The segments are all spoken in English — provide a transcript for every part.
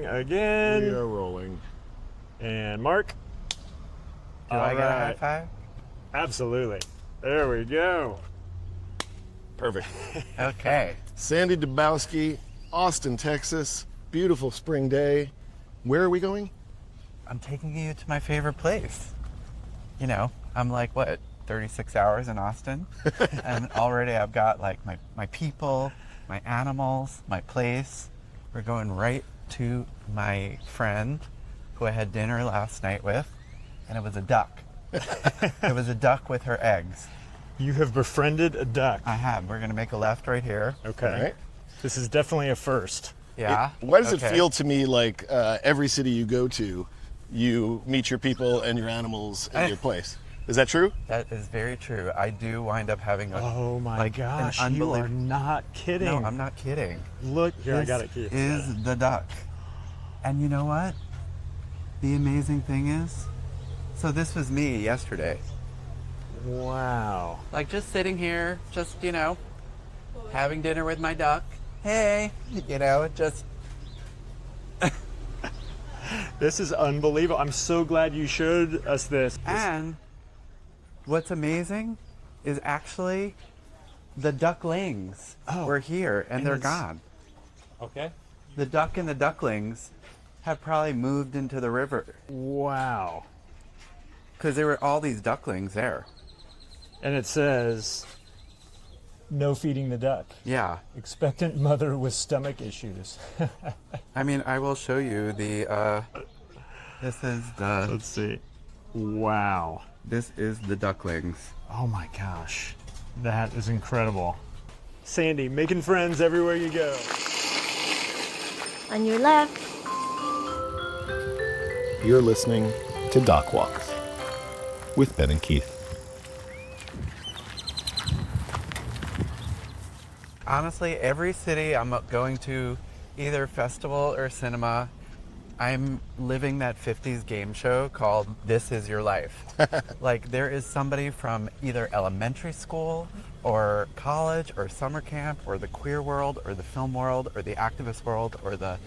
rolling again. We are rolling. And Mark. Do I get a high five? Absolutely. There we go. Perfect. Okay. Sandi DuBowski, Austin, Texas. Beautiful spring day. Where are we going? I'm taking you to my favorite place. You know, I'm like, what, 36 hours in Austin? And already I've got like my people, my animals, my place. We're going right to my friend who I had dinner last night with, and it was a duck. It was a duck with her eggs. You have befriended a duck. I have. We're going to make a left right here. Okay. All right. This is definitely a first. Yeah. Why does Okay. it feel to me like every city you go to, you meet your people and your animals in your place? Is that true? That is very true. I do wind up having a Oh my like, gosh, an you are unbelievable. not kidding. No, I'm not kidding. Look, here, I This got it, Keith. is the duck. And you know what? The amazing thing is, so this was me yesterday. Wow. Like just sitting here, just, you know, having dinner with my duck. Hey, you know, just This is unbelievable. I'm so glad you showed us this. And what's amazing is actually the Ducklings were here and they're it's- gone. Okay. The duck and the ducklings have probably moved into the river Wow. because there were all these ducklings there. And it says, no feeding the duck. Yeah. Expectant mother with stomach issues. I mean, I will show you the, this is the, Let's see. Wow. this is the ducklings. Oh my gosh. That is incredible. Sandi, making friends everywhere you go. On your left. You're listening to Doc Walks with Ben and Keith. Honestly, every city I'm going to, either festival or cinema, I'm living that 50s game show called This Is Your Life. Like there is somebody from either elementary school or college or summer camp or the queer world or the film world or the activist world or the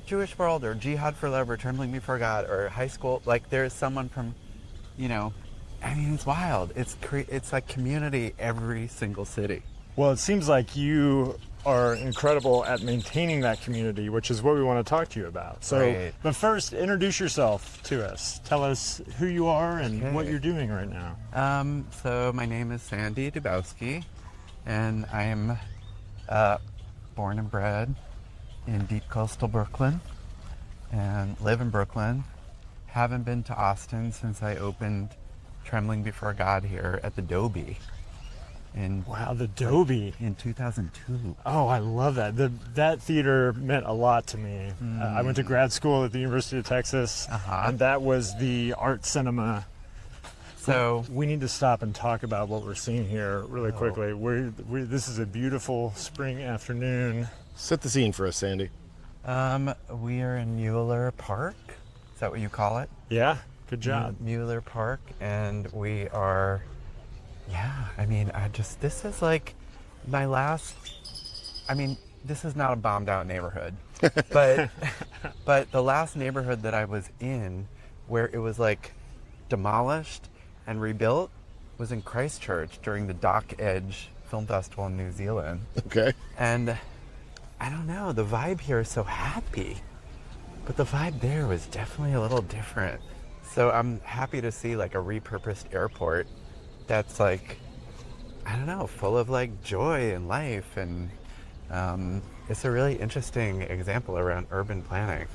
Jewish world or Jihad for Love or Trembling Before God or high school. Like there is someone from, you know, I mean, it's wild. It's like community every single city. Well, it seems like you are incredible at maintaining that community, which is what we want to talk to you about. So, Right. But first, introduce yourself to us. Tell us who you are and what Okay. you're doing right now. So my name is Sandi DuBowski, and I'm born and bred in deep coastal Brooklyn, and live in Brooklyn. Haven't been to Austin since I opened Trembling Before God here at the Dobie Wow, the Dobie. in 2002. Oh, I love that. That theater meant a lot to me. I went to grad school at the University of Texas, and that was the art cinema. So We need to stop and talk about what we're seeing here really quickly. This is a beautiful spring afternoon. Set the scene for us, Sandi. we are in Mueller Park. Is that what you call it? Yeah, good job. Mueller Park, and we are, I mean, this is like my last, I mean, this is not a bombed out neighborhood, but the last neighborhood that I was in where it was like demolished and rebuilt was in Christchurch during the Dock Edge Film Festival in New Zealand. Okay. And I don't know, the vibe here is so happy, but the vibe there was definitely a little different. So I'm happy to see like a repurposed airport that's like, I don't know, full of like joy and life, and it's a really interesting example around urban planning.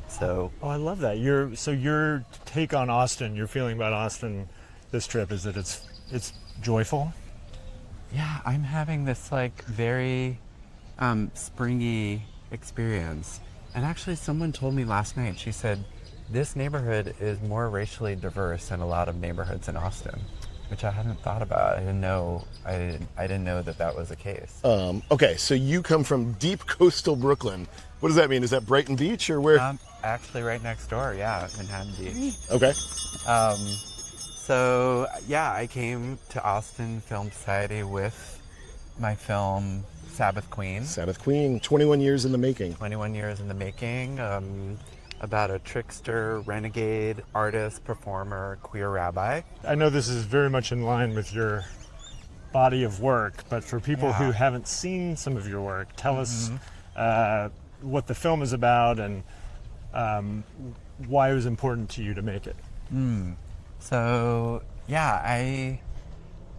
So Oh, I love that. Your take on Austin, your feeling about Austin this trip is that it's joyful. yeah, I'm having this like very springy experience. And actually someone told me last night, she said, this neighborhood is more racially diverse than a lot of neighborhoods in Austin, which I hadn't thought about. I didn't know that was the case. Okay, so you come from deep coastal Brooklyn. What does that mean? Is that Brighton Beach or where? Actually right next door, yeah, Manhattan Beach. Okay. So yeah, I came to Austin Film Society with my film Sabbath Queen. Sabbath Queen, 21 years in the making. 21 years in the making. About a trickster, renegade, artist, performer, queer rabbi. I know this is very much in line with your body of work, but for people who haven't seen some of your work, tell us what the film is about and why it was important to you to make it. So, yeah,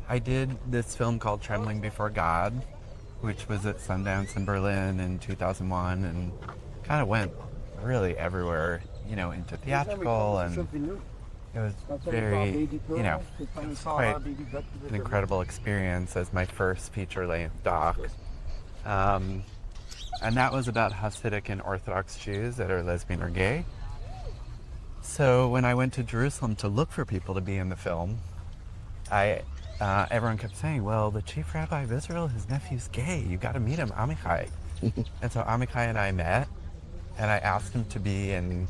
I did this film called Trembling Before God, which was at Sundance in Berlin in 2001, and kind of went really everywhere, you know, into theatrical, and it was very, you know, it was quite an incredible experience as my first feature-length doc. And that was about Hasidic and Orthodox Jews that are lesbian or gay. So when I went to Jerusalem to look for people to be in the film, everyone kept saying, well, the chief rabbi of Israel, his nephew's gay. You got to meet him, Amichai. And so Amichai and I met, and I asked him to be in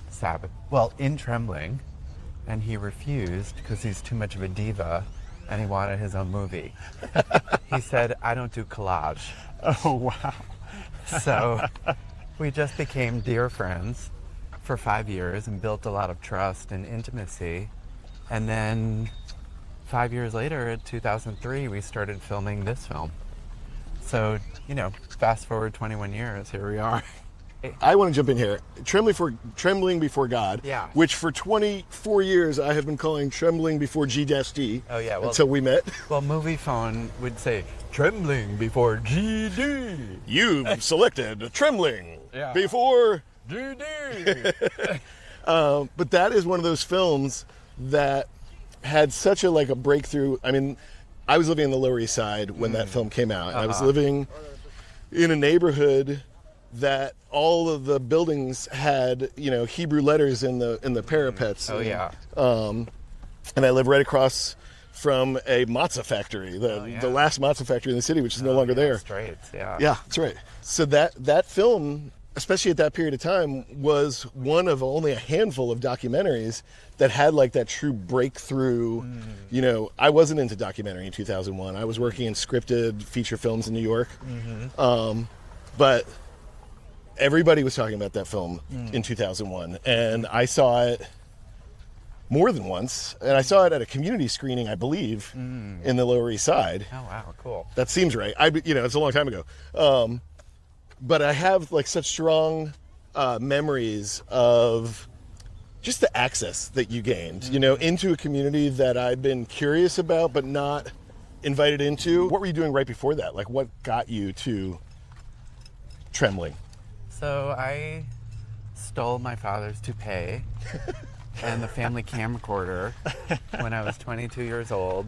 Sabbath, well, in Trembling, and he refused because he's too much of a diva, and he wanted his own movie. He said, I don't do collage. Oh, wow. So we just became dear friends for 5 years and built a lot of trust and intimacy. And then 5 years later, in 2003, we started filming this film. So, you know, fast forward 21 years, here we are. I want to jump in here. Trembling Before God, which for 24 years I have been calling Trembling Before G-D. Oh, yeah. Well, until we met. Well, Movie Phone would say, Trembling Before GD. You've selected Trembling Before GD. But that is one of those films that had such a breakthrough. I mean, I was living in the Lower East Side when that film came out, and I was living in a neighborhood that all of the buildings had, you know, Hebrew letters in the parapets. Oh, yeah. And I live right across from a matzah factory, the last matzah factory in the city, which is no longer there. That's right. Yeah. Yeah, that's right. So that film, especially at that period of time, was one of only a handful of documentaries that had that true breakthrough. You know, I wasn't into documentary in 2001. I was working in scripted feature films in New York. But everybody was talking about that film in 2001, and I saw it more than once, and I saw it at a community screening, I believe, in the Lower East Side. Oh, wow, cool. That seems right. It's a long time ago. But I have such strong memories of just the access that you gained, you know, into a community that I'd been curious about but not invited into. What were you doing right before that? What got you to Trembling? So I stole my father's toupee and the family camcorder when I was 22 years old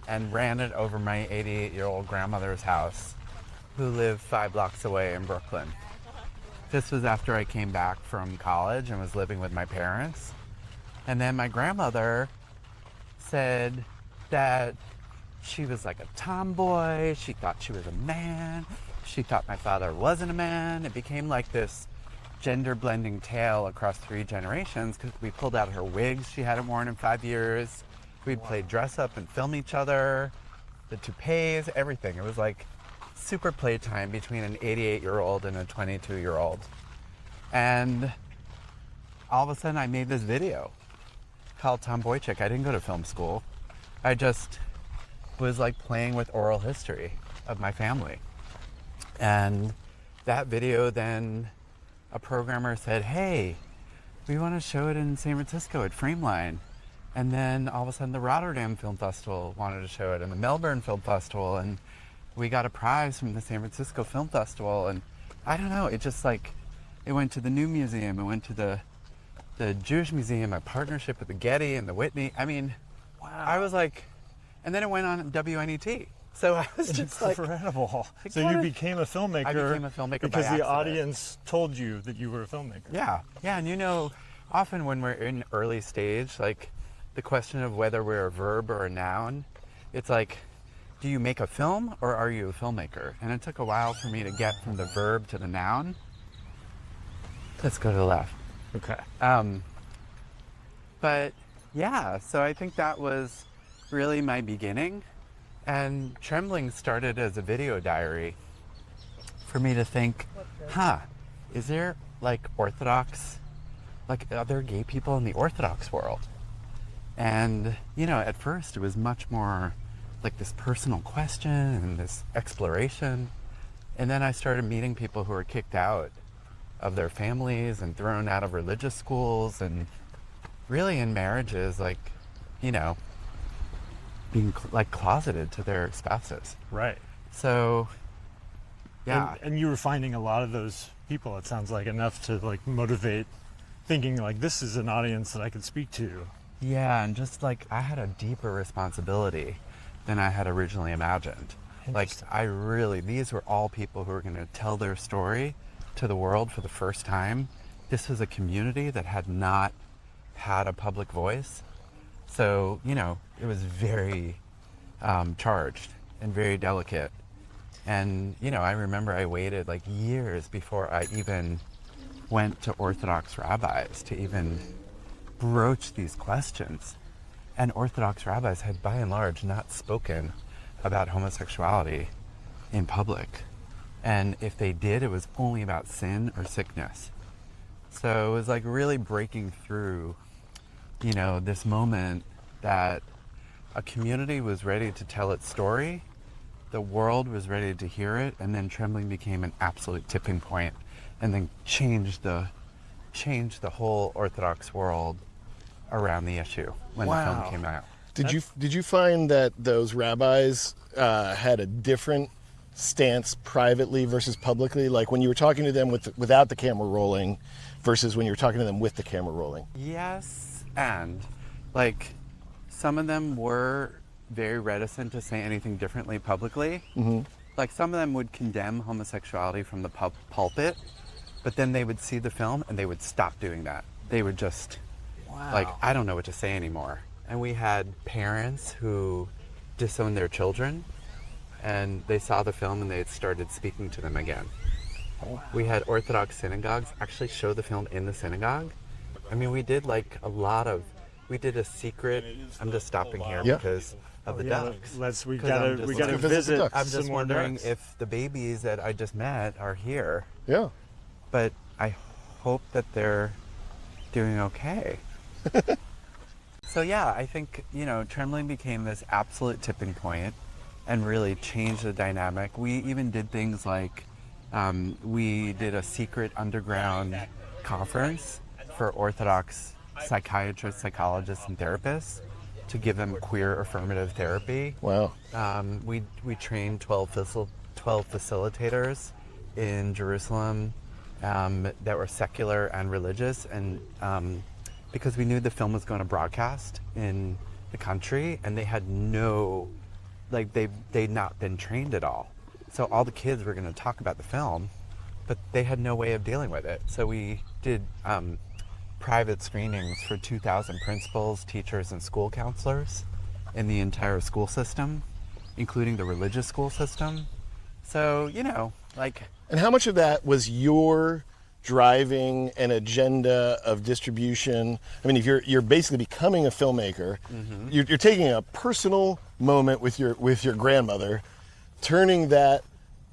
and ran it over my 88-year-old grandmother's house, who lived 5 blocks away in Brooklyn. This was after I came back from college and was living with my parents. And then my grandmother said that she was like a tomboy. She thought she was a man. She thought my father wasn't a man. It became like this gender blending tale across 3 generations because we pulled out her wigs she hadn't worn in 5 years. We'd play dress up and film each other, the toupees, everything. It was like super playtime between an 88-year-old and a 22-year-old. And all of a sudden I made this video called Tomboy Chick. I didn't go to film school. I just was playing with oral history of my family. And that video, then a programmer said, hey, we want to show it in San Francisco at Frameline. And then all of a sudden the Rotterdam Film Festival wanted to show it, and the Melbourne Film Festival, and we got a prize from the San Francisco Film Festival. And I don't know, it just it went to the New Museum, it went to the Jewish Museum, a partnership with the Getty and the Whitney. I mean, wow. I was and then it went on WNET. So I was just incredible. So you became a filmmaker. I became a filmmaker because by the accident. audience told you that you were a filmmaker. Yeah, and you know, often when we're in early stage, the question of whether we're a verb or a noun, it's do you make a film or are you a filmmaker? And it took a while for me to get from the verb to the noun. Let's go to the left. Okay. But yeah, so I think that was really my beginning. And Trembling started as a video diary for me to think, is there like Orthodox, like are there gay people in the Orthodox world? And, you know, at first it was much more like this personal question and this exploration. And then I started meeting people who were kicked out of their families and thrown out of religious schools and really in marriages, like, you know, being like closeted to their spouses. Right. So, yeah. And you were finding a lot of those people, it sounds like, enough to like motivate thinking like this is an audience that I could speak to. Yeah, and just like I had a deeper responsibility than I had originally imagined. Like these were all people who were going to tell their story to the world for the first time. This was a community that had not had a public voice. So, you know, it was very charged and very delicate. And, you know, I remember I waited like years before I even went to Orthodox rabbis to even broach these questions. And Orthodox rabbis had by and large not spoken about homosexuality in public. And if they did, it was only about sin or sickness. So it was like really breaking through, you know, this moment that a community was ready to tell its story, the world was ready to hear it, and then Trembling became an absolute tipping point and then changed the whole Orthodox world around the issue when the film came out. Did you find that those rabbis had a different stance privately versus publicly? Like when you were talking to them without the camera rolling versus when you were talking to them with the camera rolling? Yes, and like some of them were very reticent to say anything differently publicly. Mm-hmm. Like some of them would condemn homosexuality from the pulpit, but then they would see the film and they would stop doing that. They would just like, I don't know what to say anymore. And we had parents who disowned their children and they saw the film and they had started speaking to them again. We had Orthodox synagogues actually show the film in the synagogue. I mean, we did like we did a secret, I'm just stopping here because of the ducks. We gotta visit. I'm just wondering if the babies that I just met are here. Yeah. But I hope that they're doing okay. So yeah, I think, you know, Trembling became this absolute tipping point and really changed the dynamic. We even did things like we did a secret underground conference for Orthodox psychiatrists, psychologists, and therapists to give them queer affirmative therapy. Wow. We trained 12 facilitators in Jerusalem that were secular and religious, and because we knew the film was going to broadcast in the country, and they had no, like they'd not been trained at all. So all the kids were going to talk about the film, but they had no way of dealing with it. So we did private screenings for 2,000 principals, teachers, and school counselors in the entire school system, including the religious school system. So, you know, like... And how much of that was your driving an agenda of distribution? I mean, if you're basically becoming a filmmaker, mm-hmm. you're taking a personal moment with your grandmother, turning that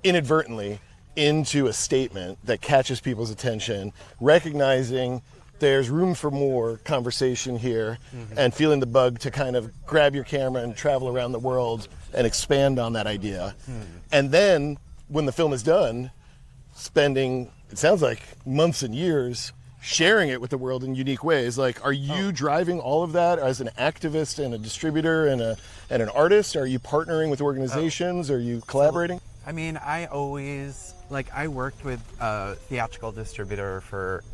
inadvertently into a statement that catches people's attention, recognizing there's room for more conversation here, mm-hmm. and feeling the bug to kind of grab your camera and travel around the world and expand on that idea. Mm-hmm. And then when the film is done, spending, it sounds like, months and years sharing it with the world in unique ways. Like, are you driving all of that as an activist and a distributor and an artist? Are you partnering with organizations? Are you collaborating? I mean, I always, like, I worked with a theatrical distributor for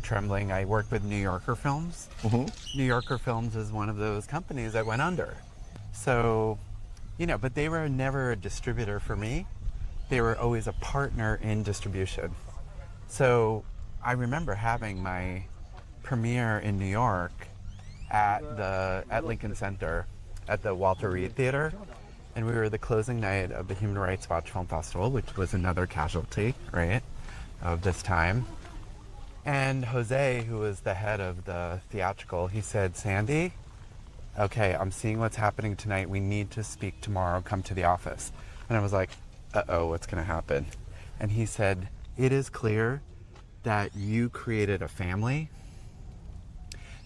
Trembling. I worked with New Yorker Films. Mm-hmm. New Yorker Films is one of those companies that went under. So, you know, but they were never a distributor for me. They were always a partner in distribution. So I remember having my premiere in New York at Lincoln Center at the Walter Reed Theater. And we were the closing night of the Human Rights Watch Film Festival, which was another casualty, right, of this time. And Jose, who was the head of the theatrical, he said, "Sandi, okay, I'm seeing what's happening tonight. We need to speak tomorrow. Come to the office. And I was like, uh-oh, what's going to happen? And he said, it is clear that you created a family,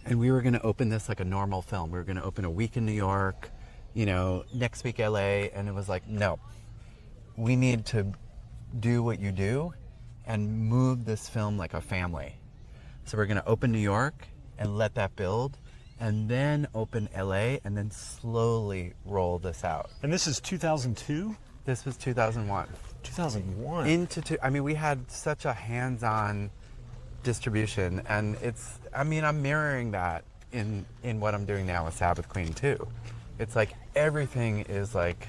and we were going to open this like a normal film. We were going to open a week in New York, next week LA. And it was like, no, we need to do what you do and move this film like a family. So we're going to open New York and let that build, and then open LA, and then slowly roll this out. And this is 2002? This was 2001. 2001. We had such a hands-on distribution, and I'm mirroring that in what I'm doing now with Sabbath Queen too. It's like everything is like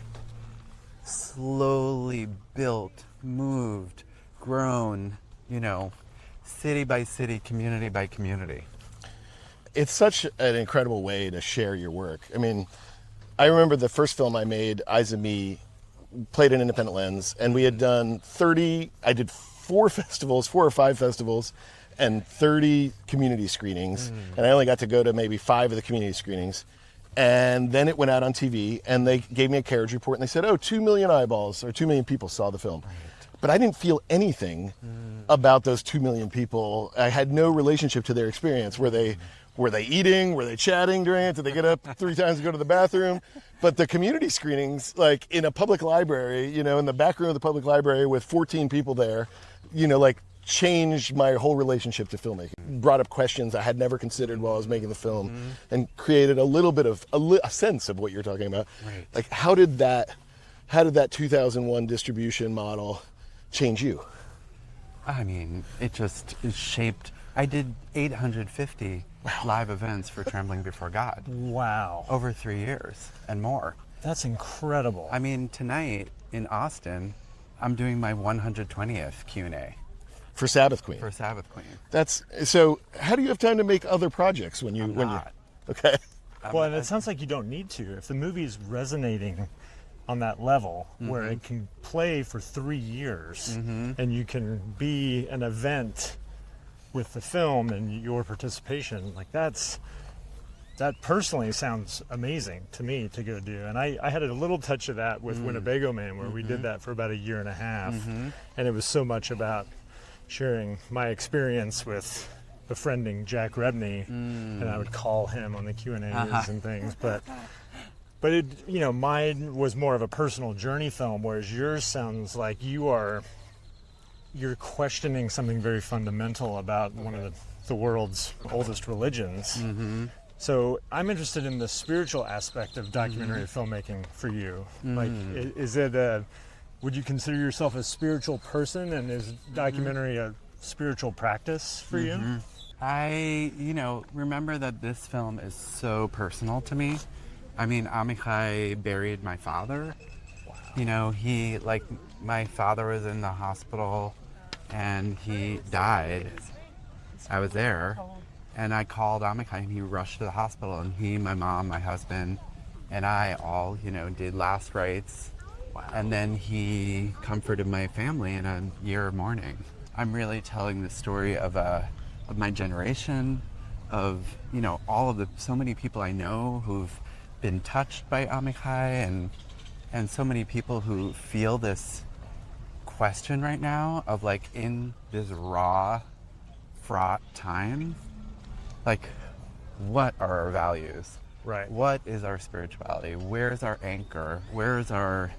slowly built, moved, grown, city by city, community by community. It's such an incredible way to share your work. I mean, I remember the first film I made, Eyes of Me, played an independent lens, and we had done 30, I did 4 or 5 festivals, and 30 community screenings. And I only got to go to maybe 5 of the community screenings. And then it went out on TV, and they gave me a carriage report, and they said, 2 million eyeballs, or 2 million people saw the film. Right. But I didn't feel anything about those 2 million people. I had no relationship to their experience. Were they eating? Were they chatting during it? Did they get up 3 times to go to the bathroom? But the community screenings, like in a public library, in the back room of the public library with 14 people there, changed my whole relationship to filmmaking. Brought up questions I had never considered while I was making the film, and created a little bit of a sense of what you're talking about. Right. Like, how did that 2001 distribution model change you? It shaped. I did 850 live events for Trembling Before God. Wow. Over 3 years and more. That's incredible. Tonight in Austin, I'm doing my 120th Q&A. For Sabbath Queen. For Sabbath Queen. That's so. How do you have time to make other projects when you? I'm when not. you? Okay. Well, and it sounds like you don't need to. If the movie's resonating on that level, where it can play for 3 years, and you can be an event with the film and your participation, like that personally sounds amazing to me to go do. And I had a little touch of that with Winnebago Man, where we did that for about 1.5 years, and it was so much about sharing my experience with befriending Jack Rebney, and I would call him on the Q&As and things, but it, mine was more of a personal journey film, whereas yours sounds like you're questioning something very fundamental about one of the world's oldest religions. So I'm interested in the spiritual aspect of documentary filmmaking for you. Like, is it would you consider yourself a spiritual person, and is documentary a spiritual practice for you? I, remember that this film is so personal to me. Amichai buried my father. Wow. My father was in the hospital and he died. I was there, and I called Amichai, and he rushed to the hospital, and he, my mom, my husband, and I all, did last rites. Wow. And then he comforted my family in a year of mourning. I'm really telling the story of my generation, of so many people I know who've been touched by Amichai, and so many people who feel this question right now of, like, in this raw, fraught time, like, what are our values? Right. What is our spirituality? Where's our anchor? Where's our,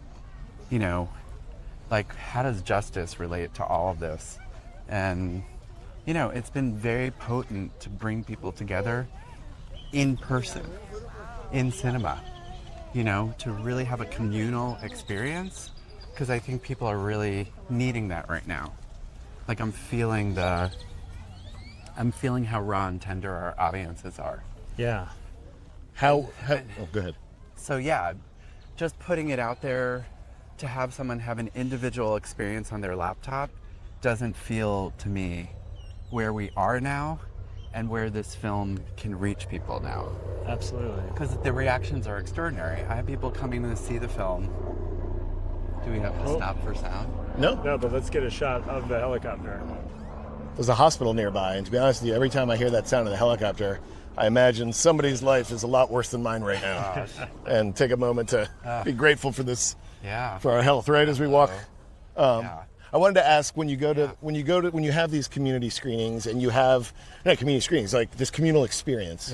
how does justice relate to all of this? And, it's been very potent to bring people together in person, in cinema, to really have a communal experience, because I think people are really needing that right now. Like, I'm feeling how raw and tender our audiences are. Yeah. Go ahead. So yeah, just putting it out there to have someone have an individual experience on their laptop doesn't feel to me where we are now and where this film can reach people now. Absolutely. Because the reactions are extraordinary. I have people coming to see the film. Do we have to stop for sound? No, but let's get a shot of the helicopter. there's a hospital nearby, and to be honest with you, every time I hear that sound of the helicopter, I imagine somebody's life is a lot worse than mine right now. And take a moment to be grateful for this, for our health, right, as we walk. I wanted to ask, when you have these community screenings and you have, not community screenings, like this communal experience.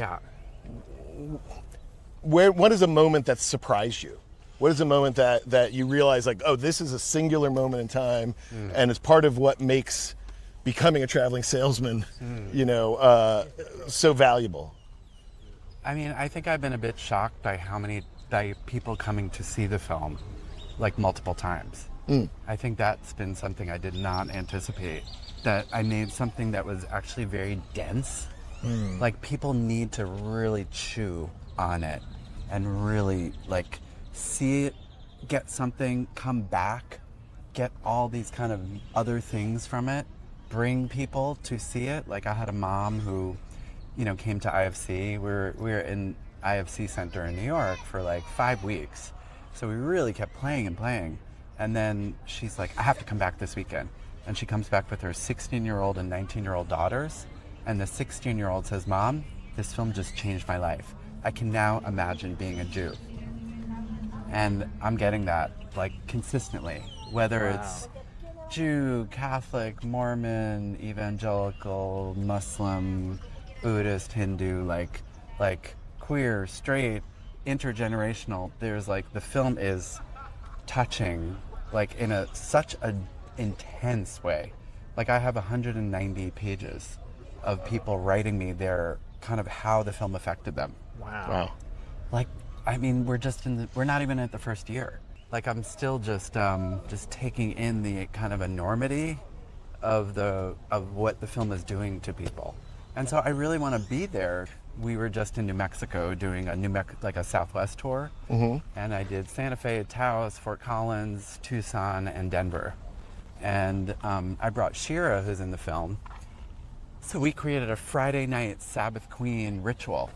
What is a moment that surprised you? What is a moment that you realize, like, oh, this is a singular moment in time, and it's part of what makes becoming a traveling salesman, so valuable? I mean, I think I've been a bit shocked by people coming to see the film, like, multiple times. I think that's been something I did not anticipate, that I made something that was actually very dense. Like, people need to really chew on it and really, like, see it, get something, come back, get all these kind of other things from it, bring people to see it. Like, I had a mom who, came to IFC. We were in IFC Center in New York for like 5 weeks. So we really kept playing and playing. And then she's like, I have to come back this weekend. And she comes back with her 16-year-old and 19-year-old daughters. And the 16-year-old says, Mom, this film just changed my life. I can now imagine being a Jew. And I'm getting that, like, consistently, whether it's Jew, Catholic, Mormon, evangelical, Muslim, Buddhist, Hindu, like queer, straight, intergenerational. There's, like, the film is touching, like, in such an intense way. Like, I have 190 pages of people writing me their kind of how the film affected them. Wow. Like, I mean, we're not even at the first year. Like, I'm still just taking in the kind of enormity of what the film is doing to people. And so I really want to be there. We were just in New Mexico doing a Southwest tour. And I did Santa Fe, Taos, Fort Collins, Tucson, and Denver. And I brought Shira, who's in the film. So we created a Friday night Sabbath Queen ritual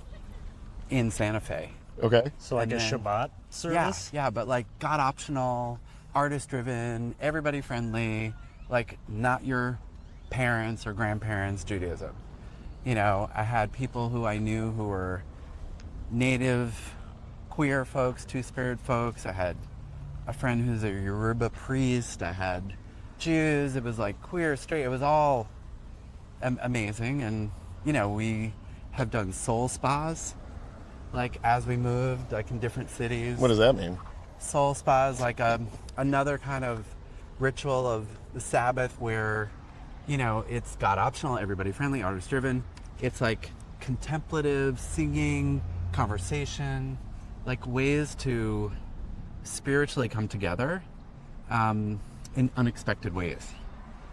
in Santa Fe. Okay. So like a Shabbat service? Yeah, but like God optional, artist driven, everybody friendly, like not your parents' or grandparents' Judaism. I had people who I knew who were native queer folks, Two-Spirit folks. I had a friend who's a Yoruba priest. I had Jews. It was like queer, straight. It was all amazing. And, we have done soul spas, like, as we moved, like, in different cities. What does that mean? Soul spas, like another kind of ritual of the Sabbath where, it's God optional, everybody friendly, artist driven. It's like contemplative, singing, conversation, like ways to spiritually come together in unexpected ways.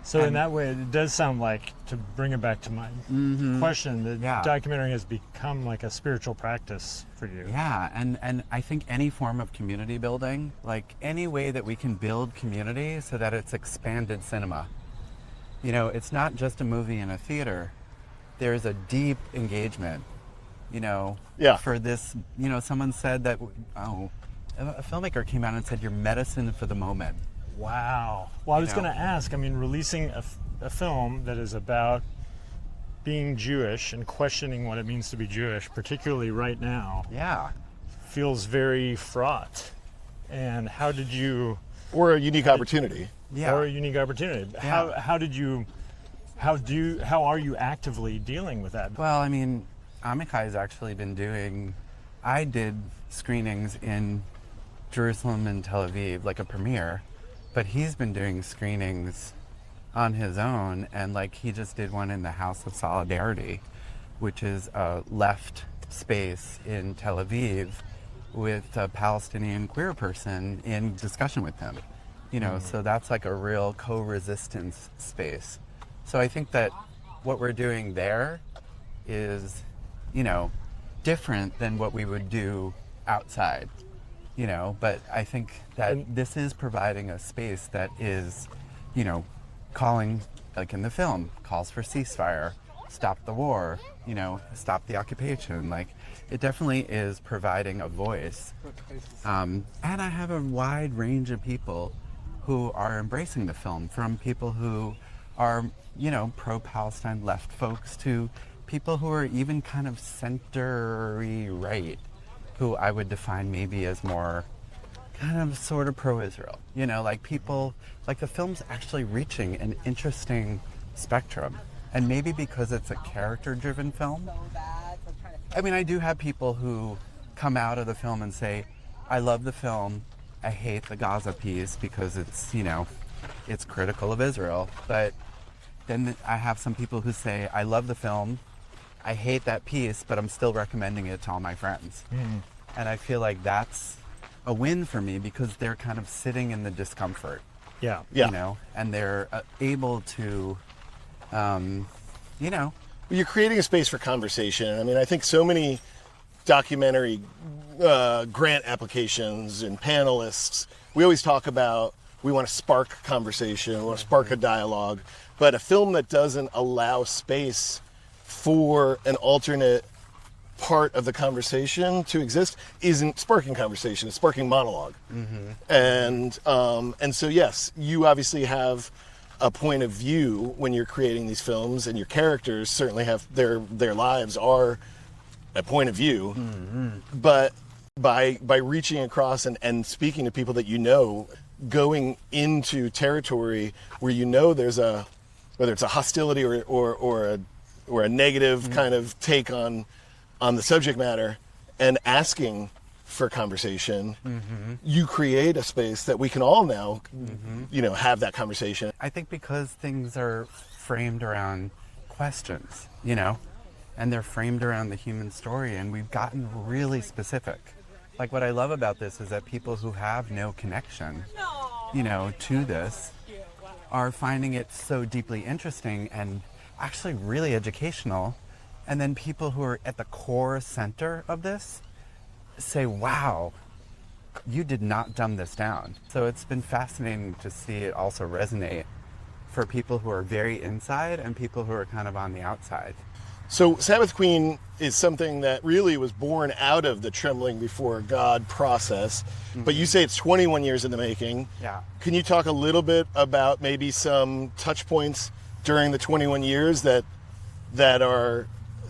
So in that way, it does sound like, to bring it back to my question, the documentary has become like a spiritual practice for you. Yeah, and I think any form of community building, like any way that we can build community so that it's expanded cinema. It's not just a movie in a theater. There's a deep engagement, for this. Someone said that, a filmmaker came out and said, you're medicine for the moment. Wow. Well, I was going to ask, releasing a film that is about being Jewish and questioning what it means to be Jewish, particularly right now, feels very fraught. And how did you... Or a unique opportunity. Or a unique opportunity. Yeah. How are you actively dealing with that? Well, Amikai's actually been I did screenings in Jerusalem and Tel Aviv, like a premiere. But he's been doing screenings on his own, and like he just did one in the House of Solidarity, which is a left space in Tel Aviv with a Palestinian queer person in discussion with him. So that's like a real co-resistance space. So I think that what we're doing there is, different than what we would do outside. But I think that this is providing a space that is, calling, like in the film, calls for ceasefire, stop the war, stop the occupation. Like, it definitely is providing a voice. And I have a wide range of people who are embracing the film, from people who are, pro-Palestine left folks to people who are even kind of center-y right, who I would define maybe as more kind of sort of pro-Israel. You know, like people, like the film's actually reaching an interesting spectrum. And maybe because it's a character-driven film. I mean, I do have people who come out of the film and say, I love the film, I hate the Gaza piece because it's, you know, it's critical of Israel. But then I have some people who say, I love the film, I hate that piece, but I'm still recommending it to all my friends. And I feel like that's a win for me because they're kind of sitting in the discomfort. Yeah. You know, and they're able to, you know. You're creating a space for conversation. I mean, I think so many documentary grant applications and panelists, we always talk about we want to spark conversation, we want to spark a dialogue, but a film that doesn't allow space for an alternate part of the conversation to exist isn't sparking conversation, it's sparking monologue. And so yes, you obviously have a point of view when you're creating these films, and your characters certainly have their lives are a point of view. But by reaching across and speaking to people that you know, going into territory where you know there's a, whether it's a hostility or a negative kind of take on the subject matter, and asking for conversation, you create a space that we can all now, you know, have that conversation. I think because things are framed around questions, you know, and they're framed around the human story, and we've gotten really specific. Like, what I love about this is that people who have no connection, you know, to this are finding it so deeply interesting and actually really educational. And then people who are at the core center of this say, wow, you did not dumb this down. So it's been fascinating to see it also resonate for people who are very inside and people who are kind of on the outside. So Sabbath Queen is something that really was born out of the Trembling Before God process, but you say it's 21 years in the making. Yeah. Can you talk a little bit about maybe some touch points during the 21 years that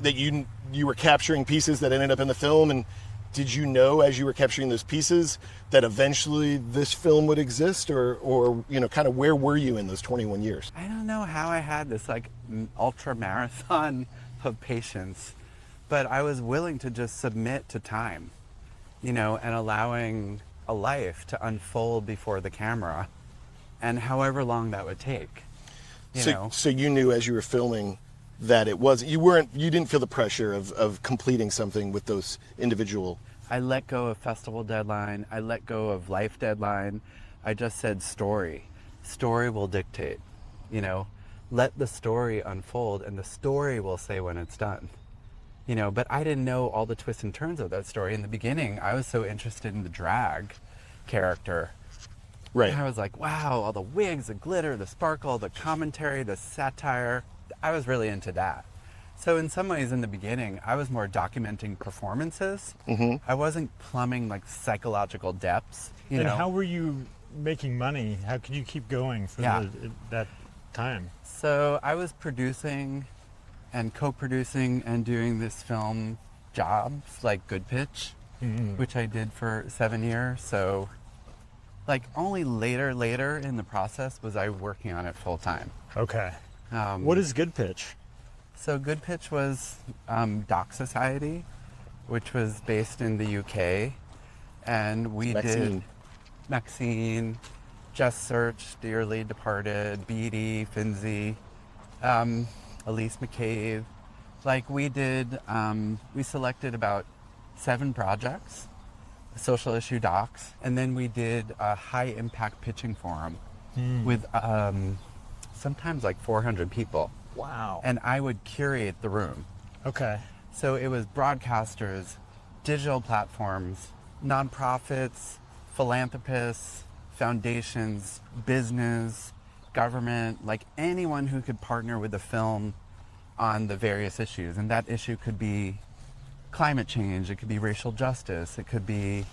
you were capturing pieces that ended up in the film, and did you know as you were capturing those pieces that eventually this film would exist, or you know, kind of where were you in those 21 years? I don't know how I had this like ultra marathon of patience, but I was willing to just submit to time, you know, and allowing a life to unfold before the camera, and however long that would take. So you knew as you were filming that you didn't feel the pressure of completing something with those individual. I let go of festival deadline. I let go of life deadline. I just said story. Story will dictate, you know, let the story unfold and the story will say when it's done, you know, but I didn't know all the twists and turns of that story. In the beginning, I was so interested in the drag character. Right. And I was like, wow, all the wigs, the glitter, the sparkle, the commentary, the satire. I was really into that. So in some ways in the beginning, I was more documenting performances. I wasn't plumbing like psychological depths. You know? How were you making money? How could you keep going for that time? So I was producing and co-producing and doing this film jobs like Good Pitch, which I did for 7 years. So like only later in the process was I working on it full time. Okay. What is Good Pitch? So Good Pitch was Doc Society, which was based in the UK, and we did Maxine, Just Search, Dearly Departed, Beatty, Finzi, Elise McCabe. Like we did, we selected about 7 projects, social issue docs, and then we did a high impact pitching forum with sometimes like 400 people. Wow. And I would curate the room. Okay. So it was broadcasters, digital platforms, nonprofits, philanthropists, foundations, business, government, like anyone who could partner with the film on the various issues. And that issue could be climate change, it could be racial justice, it could be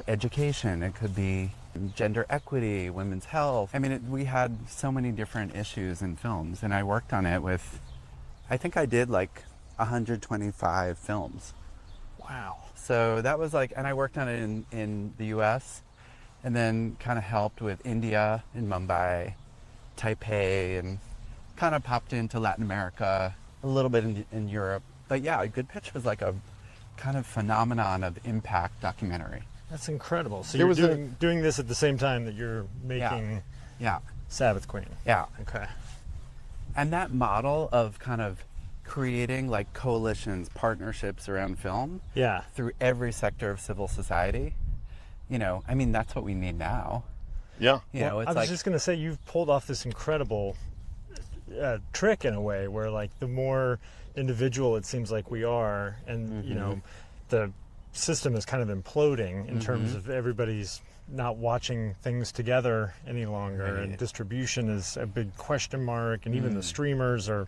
education, it could be gender equity, women's health. I mean, we had so many different issues in films, and I worked on it with, I think I did like 125 films. Wow. So that was like, and I worked on it in the US, and then kind of helped with India in Mumbai, Taipei, and kind of popped into Latin America, a little bit in Europe. But yeah, A Good Pitch was like a kind of phenomenon of impact documentary. That's incredible. So There you're was doing this at the same time that you're making Yeah, Sabbath Queen. yeah. Okay. And that model of kind of creating like coalitions, partnerships around film Yeah. through every sector of civil society, you know, I mean, that's what we need now. Yeah. You know, Well, it's I was like, just going to say, you've pulled off this incredible trick in a way where, like, the more individual it seems like we are, and you know, the system is kind of imploding in terms of everybody's not watching things together any longer, and distribution is a big question mark, and even the streamers have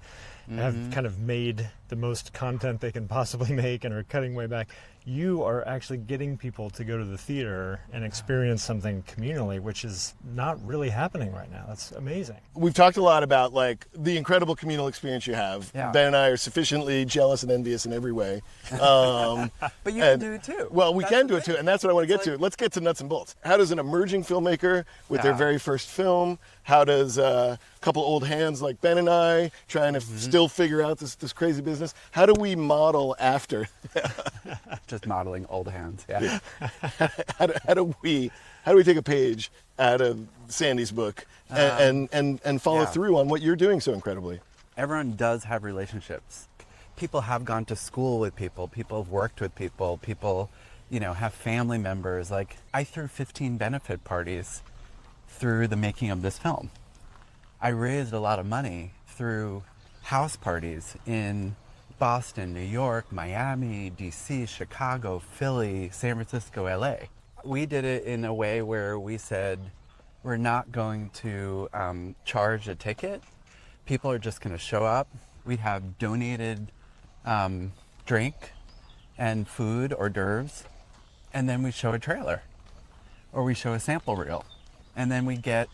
kind of made the most content they can possibly make and are cutting way back. You are actually getting people to go to the theater and experience something communally, which is not really happening right now. That's amazing. We've talked a lot about like the incredible communal experience you have. Yeah. Ben and I are sufficiently jealous and envious in every way. but you can do it too. Well, we That's can the do it thing. too, and that's what I want to get It's to. like- Let's get to nuts and bolts. How does an emerging filmmaker with their Yeah. very first film, how does a couple old hands like Ben and I trying to still figure out this crazy business, how do we model after? Just modeling old hands. Yeah. how do we take a page out of Sandy's book and follow yeah. through on what you're doing so incredibly? Everyone does have relationships. People have gone to school with people. People have worked with people. People, you know, have family members. Like, I threw 15 benefit parties through the making of this film. I raised a lot of money through house parties in Boston, New York, Miami, DC, Chicago, Philly, San Francisco, LA. We did it in a way where we said, we're not going to charge a ticket. People are just going to show up. We'd have donated drink and food, hors d'oeuvres, and then we show a trailer or we show a sample reel. And then we get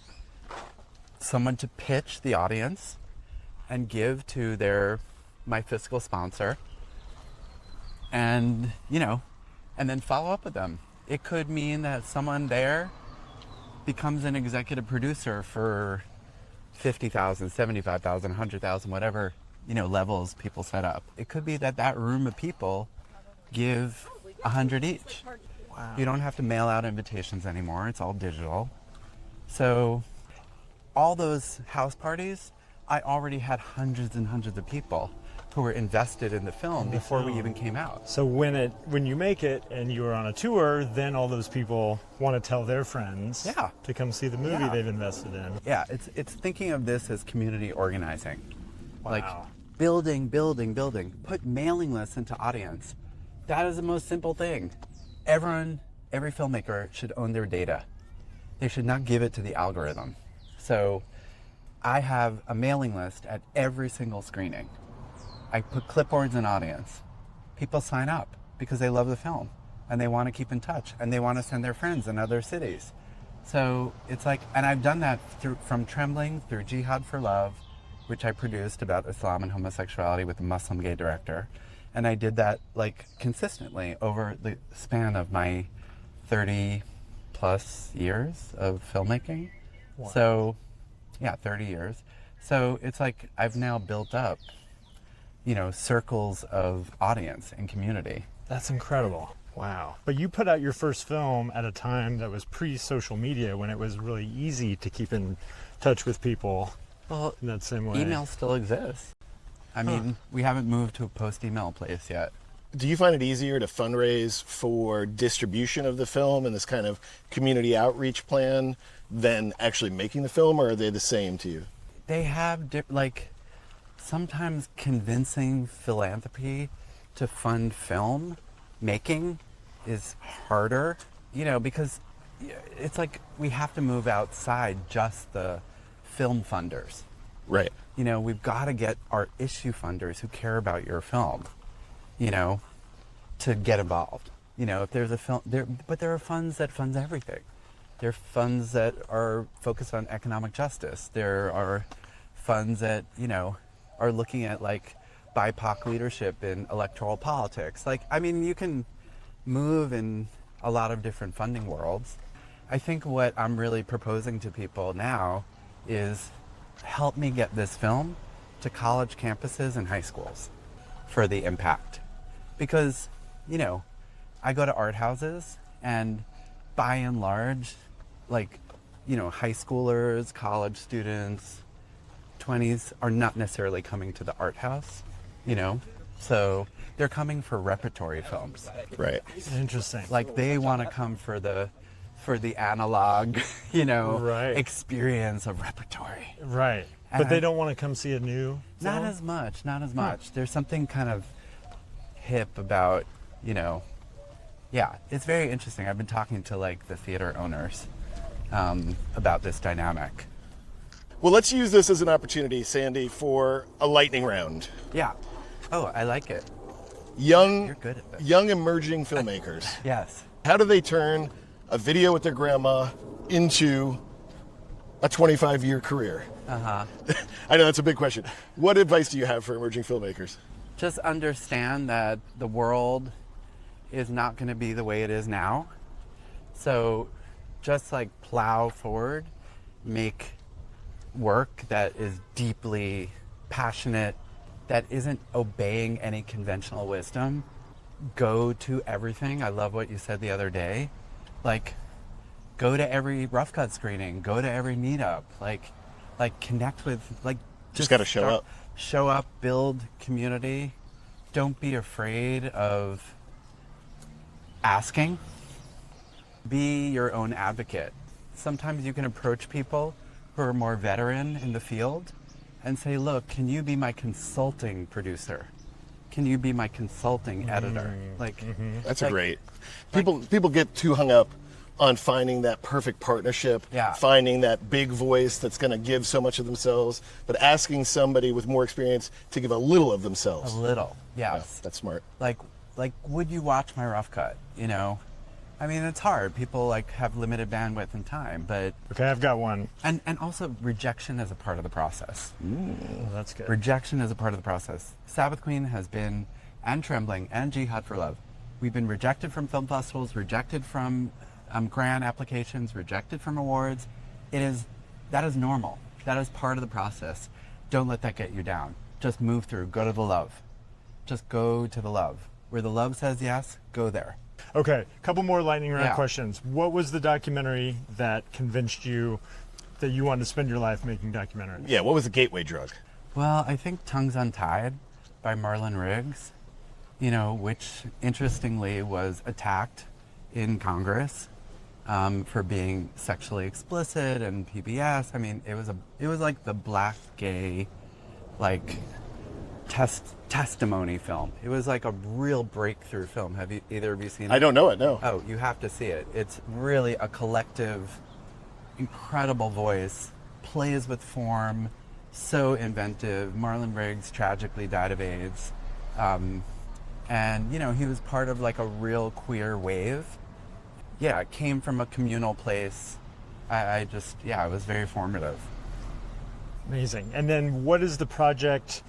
someone to pitch the audience and give to my fiscal sponsor, and, you know, and then follow up with them. It could mean that someone there becomes an executive producer for 50,000, 75,000, 100,000, whatever, you know, levels people set up. It could be that room of people give 100 each. Wow. You don't have to mail out invitations anymore. It's all digital. So all those house parties, I already had hundreds and hundreds of people who were invested in the film before we even came out. So when you make it and you're on a tour, then all those people want to tell their friends Yeah. to come see the movie Yeah. they've invested in. Yeah, it's thinking of this as community organizing. Like Wow. building. Put mailing lists into audience. That is the most simple thing. Every filmmaker should own their data. They should not give it to the algorithm. So I have a mailing list at every single screening. I put clipboards in audience. People sign up because they love the film and they want to keep in touch and they want to send their friends in other cities. So it's like, and I've done that from Trembling through Jihad for Love, which I produced about Islam and homosexuality with a Muslim gay director. And I did that like consistently over the span of my 30 plus years of filmmaking. Wow. So yeah, 30 years. So it's like I've now built up, you know, circles of audience and community. That's incredible. Wow. But you put out your first film at a time that was pre-social media, when it was really easy to keep in touch with people Well, in that same way. email still exists. I mean, we haven't moved to a post-email place yet. Do you find it easier to fundraise for distribution of the film and this kind of community outreach plan than actually making the film, or are they the same to you? They have, sometimes convincing philanthropy to fund film making is harder, you know, because it's like we have to move outside just the film funders. Right. You know, we've got to get our issue funders who care about your film, you know, to get involved. You know, if there's a film, but there are funds that fund everything. There are funds that are focused on economic justice. There are funds that, you know, are looking at like BIPOC leadership in electoral politics. Like, I mean, you can move in a lot of different funding worlds. I think what I'm really proposing to people now is help me get this film to college campuses and high schools for the impact. Because, you know, I go to art houses and by and large, like, you know, high schoolers, college students, 20s are not necessarily coming to the art house, you know? So they're coming for repertory films. Right. Interesting. Like they want to come for the analog, you know, Right. experience of repertory. Right. And But they I- don't want to come see a new Not film? as much, not as much. There's something kind of hip about, you know, yeah, it's very interesting. I've been talking to like the theater owners about this dynamic. Well, let's use this as an opportunity, Sandy, for a lightning round. Yeah. Oh, I like it. Young, You're good at this. young emerging filmmakers. Yes. How do they turn a video with their grandma into a 25-year career? Uh-huh. I know that's a big question. What advice do you have for emerging filmmakers? Just understand that the world is not going to be the way it is now. So just like plow forward, make work that is deeply passionate, that isn't obeying any conventional wisdom. Go to everything. I love what you said the other day. Like, go to every rough cut screening, go to every meetup, like connect with, like, Just gotta show up. Show up, build community. Don't be afraid of asking. Be your own advocate. Sometimes you can approach people who are more veteran in the field and say, look, can you be my consulting producer? Can you be my consulting editor? Like, That's like- great. People get too hung up on finding that perfect partnership, Yeah. finding that big voice that's going to give so much of themselves, but asking somebody with more experience to give a little of a themselves. little, Yeah, yes. that's smart. Like, would you watch my rough cut? You know, I mean, it's hard. People like have limited bandwidth and time, but Okay, I've got one. and also rejection is a part of the process. Oh, that's good. Rejection is a part of the process. Sabbath Queen has been, and Trembling, and Jihad for Love. We've been rejected from film festivals, rejected from grant applications, rejected from awards. That is normal. That is part of the process. Don't let that get you down. Just move through. Go to the love. Just go to the love. Where the love says yes, go there. Okay, a couple more lightning round Yeah. questions. What was the documentary that convinced you that you wanted to spend your life making documentaries? Yeah, what was the gateway drug? Well, I think Tongues Untied by Marlon Riggs, you know, which interestingly was attacked in Congress for being sexually explicit and PBS. I mean, it was like the black gay, like, testimony film. It was like a real breakthrough film. Have you either of you seen it? I don't know it, no. Oh, you have to see it. It's really a collective, incredible voice, plays with form, so inventive. Marlon Riggs tragically died of AIDS. And, you know, he was part of like a real queer wave. Yeah, it came from a communal place. It was very formative. Amazing. And then what is the project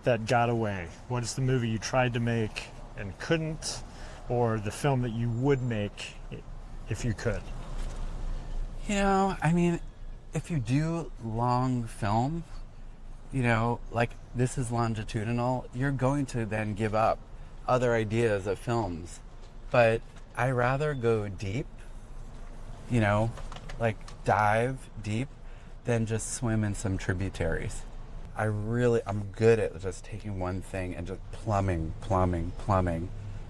that got away? What is the movie you tried to make and couldn't, or the film that you would make if you could? You know, I mean, if you do long film, you know, like this is longitudinal, you're going to then give up other ideas of films. But I rather go deep, you know, like dive deep, than just swim in some tributaries. I'm good at just taking one thing and just plumbing,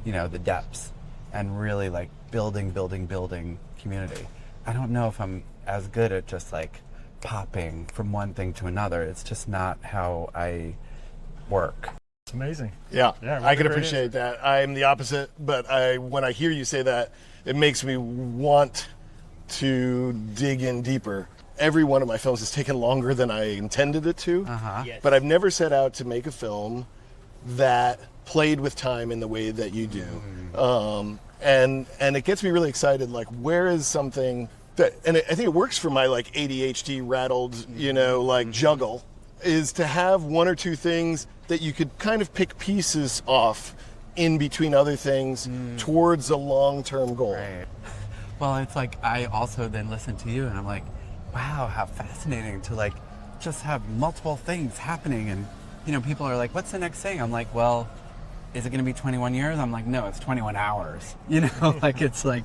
you know, the depths, and really like building community. I don't know if I'm as good at just like popping from one thing to another. It's just not how I work. It's amazing. Yeah, Yeah, I can really great appreciate that. I'm the opposite, but when I hear you say that, it makes me want to dig in deeper. Every one of my films has taken longer than I intended it to, Yes. but I've never set out to make a film that played with time in the way that you do. And it gets me really excited, like where is something that, and I think it works for my like ADHD rattled, you know, like juggle is to have one or two things that you could kind of pick pieces off in between other things towards a long-term goal. Right. Well, it's like I also then listen to you and I'm like, wow, how fascinating to like just have multiple things happening. And, you know, people are like, what's the next thing? I'm like, well, is it going to be 21 years? I'm like, no, it's 21 hours. You know, like it's like,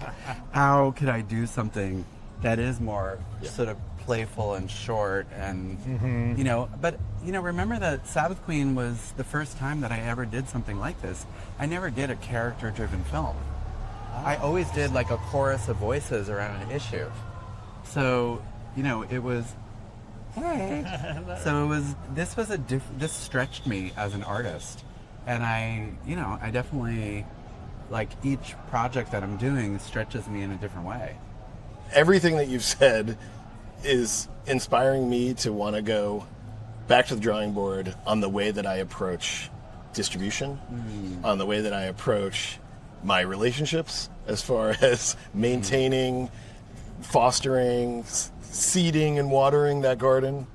how could I do something that is more sort of playful and short and, you know, but, you know, remember that Sabbath Queen was the first time that I ever did something like this. I never did a character-driven film. I always did like a chorus of voices around an issue. So, you know, it was, so it was, this stretched me as an artist. And I definitely, like each project that I'm doing stretches me in a different way. Everything that you've said is inspiring me to want to go back to the drawing board on the way that I approach distribution, on the way that I approach my relationships as far as maintaining, fostering, seeding and watering that garden.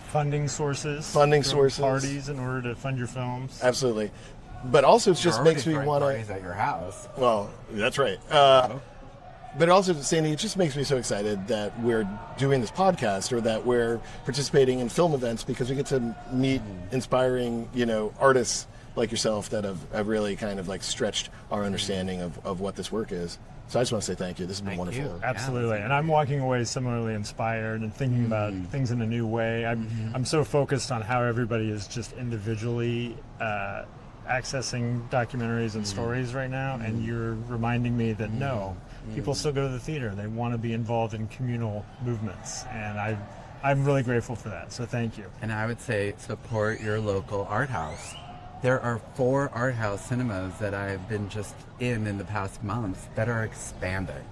Funding sources. Parties in order to fund your films. Absolutely. But also it just makes me want to... parties at your house. Well, that's right. But also, Sandy, it just makes me so excited that we're doing this podcast or that we're participating in film events because we get to meet inspiring, you know, artists like yourself that have really kind of like stretched our understanding of what this work is. So I just want to say thank you. This has been wonderful. You. Absolutely. And I'm walking away similarly inspired and thinking about things in a new way. I'm so focused on how everybody is just individually accessing documentaries and stories right now. And you're reminding me that no, people still go to the theater. They want to be involved in communal movements. And I'm really grateful for that. So thank you. And I would say support your local art house. There are 4 art house cinemas that I've been just in the past month that are expanding.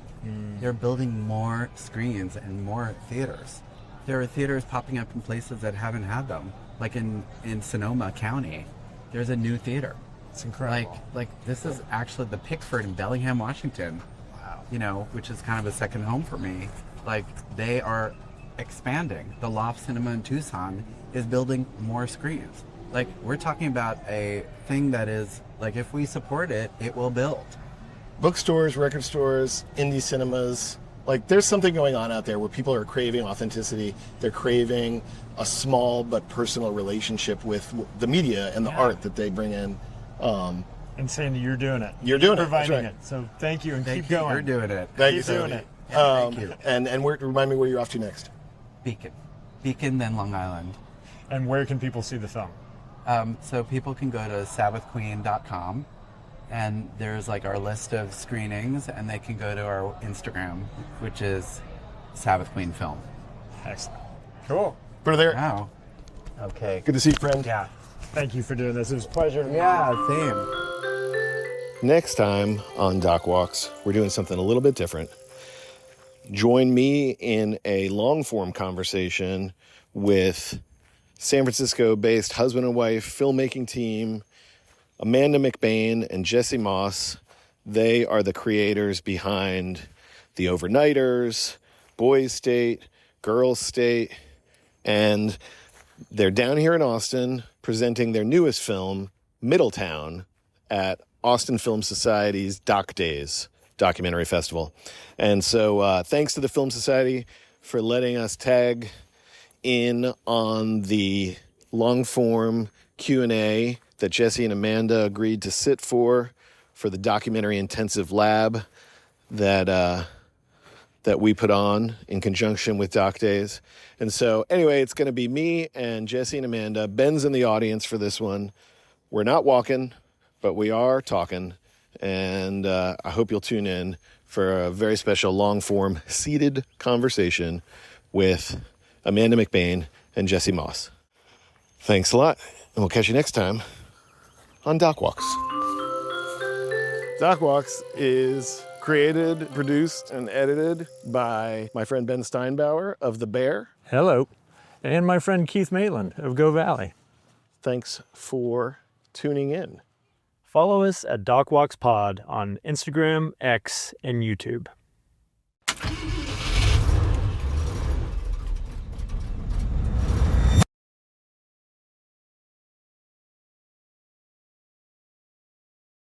They're building more screens and more theaters. There are theaters popping up in places that haven't had them. Like in Sonoma County, there's a new theater. It's incredible. Like this is actually the Pickford in Bellingham, Washington. Wow. You know, which is kind of a second home for me. Like they are expanding. The Loft Cinema in Tucson is building more screens. Like, we're talking about a thing that is, like, if we support it, it will build. Bookstores, record stores, indie cinemas. Like, there's something going on out there where people are craving authenticity. They're craving a small but personal relationship with the media and the art that they bring in. And Sandy, you're doing it. You're doing it. Providing That's right. it. So thank you and Thank keep you. going. You're doing it. Thank you, Keep doing Sandy. it. Thank you. And remind me where you're off to next. Beacon, then Long Island. And where can people see the film? So people can go to SABBATHQueen.com and there's like our list of screenings, and they can go to our Instagram, which is Sabbath Queen Film. Excellent. Cool. Put her there. Wow. Okay. Good to see you, friend. Yeah. Thank you for doing this. It was a pleasure. Yeah, same. Next time on Doc Walks, we're doing something a little bit different. Join me in a long-form conversation with San Francisco-based husband and wife filmmaking team, Amanda McBain and Jesse Moss. They are the creators behind The Overnighters, Boys State, Girls State, and they're down here in Austin presenting their newest film, Middletown, at Austin Film Society's Doc Days documentary festival. And so thanks to the Film Society for letting us tag in on the long-form Q&A that Jesse and Amanda agreed to sit for the documentary intensive lab that we put on in conjunction with Doc Days. And so anyway, it's going to be me and Jesse and Amanda. Ben's in the audience for this one. We're not walking, but we are talking. And I hope you'll tune in for a very special long-form seated conversation with Amanda McBain and Jesse Moss. Thanks a lot, and we'll catch you next time on Doc Walks. Doc Walks is created, produced, and edited by my friend Ben Steinbauer of The Bear. Hello. And my friend Keith Maitland of Go Valley. Thanks for tuning in. Follow us at DocWalksPod on Instagram, X, and YouTube.